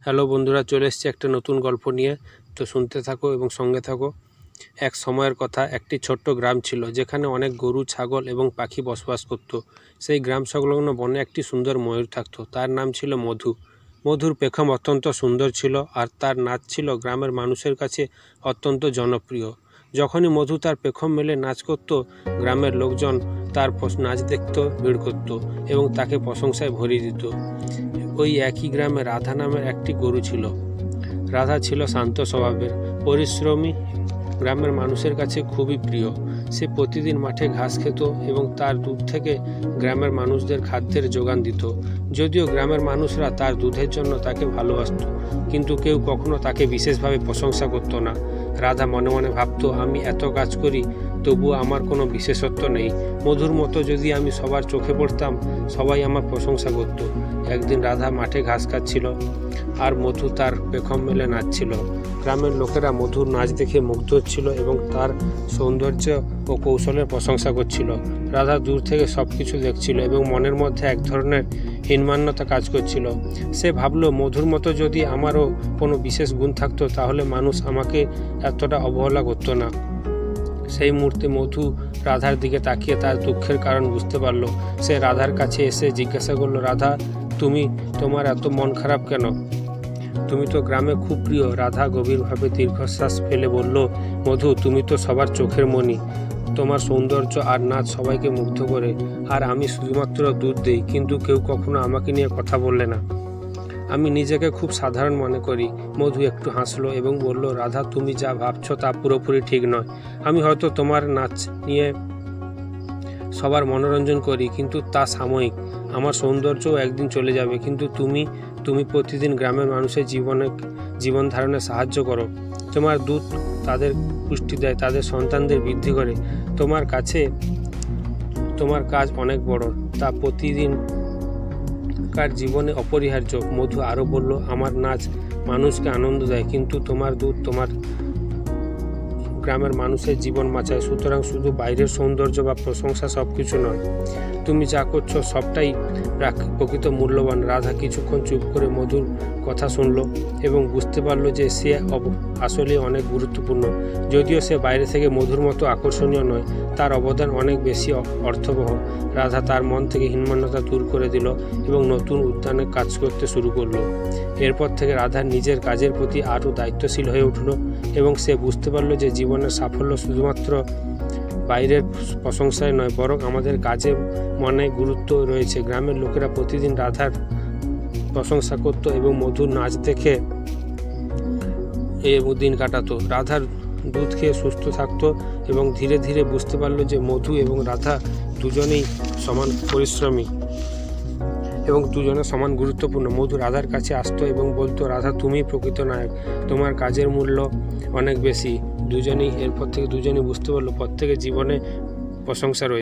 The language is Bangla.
হ্যালো বন্ধুরা, চলে এসেছি একটা নতুন গল্প নিয়ে। তো শুনতে থাকো এবং সঙ্গে থাকো। এক সময়ের কথা, একটি ছোট্ট গ্রাম ছিল যেখানে অনেক গরু, ছাগল এবং পাখি বসবাস করত। সেই গ্রাম সংলগ্ন বনে একটি সুন্দর ময়ূর থাকত। তার নাম ছিল মধু। মধুর পেখম অত্যন্ত সুন্দর ছিল আর তার নাচ ছিল গ্রামের মানুষের কাছে অত্যন্ত জনপ্রিয়। যখনই মধু তার পেখম মেলে নাচ করত, গ্রামের লোকজন তার নাচ দেখত, ভিড় করত এবং তাকে প্রশংসায় ভরিয়ে দিত। ওই একই গ্রামে রাধা নামের একটি গরু ছিল। রাধা ছিল শান্ত স্বভাবের, পরিশ্রমী, গ্রামের মানুষের কাছে খুবই প্রিয়। সে প্রতিদিন মাঠে ঘাস খেত এবং তার দুধ থেকে গ্রামের মানুষদের খাদ্যের যোগান দিত। যদিও গ্রামের মানুষরা তার দুধের জন্য তাকে ভালোবাসত, কিন্তু কেউ কখনো তাকে বিশেষভাবে প্রশংসা করত না। রাধা মনে মনে ভাবত, আমি এত কাজ করি, তবুও আমার কোনো বিশেষত্ব নেই। মধুর মতো যদি আমি সবার চোখে পড়তাম, সবাই আমার প্রশংসা করত। একদিন রাধা মাঠে ঘাস খাচ্ছিল আর মধু তার পেখম মেলে নাচছিল। গ্রামের লোকেরা মধুর নাচ দেখে মুগ্ধ হচ্ছিল এবং তার সৌন্দর্য ও কৌশলের প্রশংসা করছিল। রাধা দূর থেকে সব কিছু দেখছিল এবং মনের মধ্যে এক ধরনের হীনমান্যতা কাজ করছিল। সে ভাবল, মধুর মতো যদি আমারও কোনো বিশেষ গুণ থাকতো, তাহলে মানুষ আমাকে এতটা অবহেলা করতো না। সেই মুহূর্তে মধু রাধার দিকে তাকিয়ে তার দুঃখের কারণ বুঝতে পারল। সে রাধার কাছে এসে জিজ্ঞাসা করলো, রাধা, তোমার এত মন খারাপ কেন? তুমি তো গ্রামে খুব প্রিয়। রাধা গভীরভাবে দীর্ঘশ্বাস ফেলে বলল, মধু, তুমি তো সবার চোখের মণি। তোমার সৌন্দর্য আর নাচ সবাইকে মুগ্ধ করে, আর আমি শুধুমাত্র দুধ দিই, কিন্তু কেউ কখনো আমাকে নিয়ে কথা বললে না। আমি নিজেকে খুব সাধারণ মনে করি। মধু একটু হাসলো এবং বলল, রাধা, তুমি যা ভাবছো তা পুরোপুরি ঠিক নয়। আমি হয়তো তোমার নাচ নিয়ে সবার মনোরঞ্জন করি, কিন্তু তা সাময়িক। আমার সৌন্দর্যও একদিন চলে যাবে, কিন্তু তুমি প্রতিদিন গ্রামের মানুষের জীবন ধারণে সাহায্য করো। তোমার দুধ তাদের পুষ্টি দেয়, তাদের সন্তানদের বৃদ্ধি করে। তোমার কাজ অনেক বড়, তা প্রতিদিনকার জীবনে অপরিহার্য। মধু আরও বলল, আমার নাচ মানুষকে আনন্দ দেয়, কিন্তু তোমার দুধ তোমার গ্রামের মানুষের জীবন বাঁচায়। সুতরাং শুধু বাইরের সৌন্দর্য বা প্রশংসা সব কিছু নয়। তুমি যা করছো সবটাই প্রকৃত মূল্যবান। রাধা কিছুক্ষণ চুপ করে মধুর কথা শুনল এবং বুঝতে পারলো যে সে আসলে অনেক গুরুত্বপূর্ণ। যদিও সে বাইরে থেকে মধুর মতো আকর্ষণীয় নয়, তার অবদান অনেক বেশি অর্থবহ। রাধা তার মন থেকে হীনমান্যতা দূর করে দিল এবং নতুন উদ্যানে কাজ করতে শুরু করলো। এরপর থেকে রাধার নিজের কাজের প্রতি আরও দায়িত্বশীল হয়ে উঠল এবং সে বুঝতে পারল যে জীবনের সাফল্য শুধুমাত্র বাইরের প্রশংসায় নয়, বরং আমাদের কাজে মনে গুরুত্ব রয়েছে। গ্রামের লোকেরা প্রতিদিন রাধার প্রশংসা করত এবং মধুর নাচ দেখে দিন কাটাতো। রাধার দুধ খেয়ে সুস্থ থাকতো এবং ধীরে ধীরে বুঝতে পারলো যে মধু এবং রাধা দুজনেই সমান পরিশ্রমী এবং দুজনে সমান গুরুত্বপূর্ণ। মধু রাধার কাছে আসতো এবং বলতো, রাধা, তুমি প্রকৃত নায়ক, তোমার কাজের মূল্য অনেক বেশি। এরপর থেকে দুজনেই বুঝতে পারলো প্রত্যেকের জীবনে প্রশংসা রয়েছে।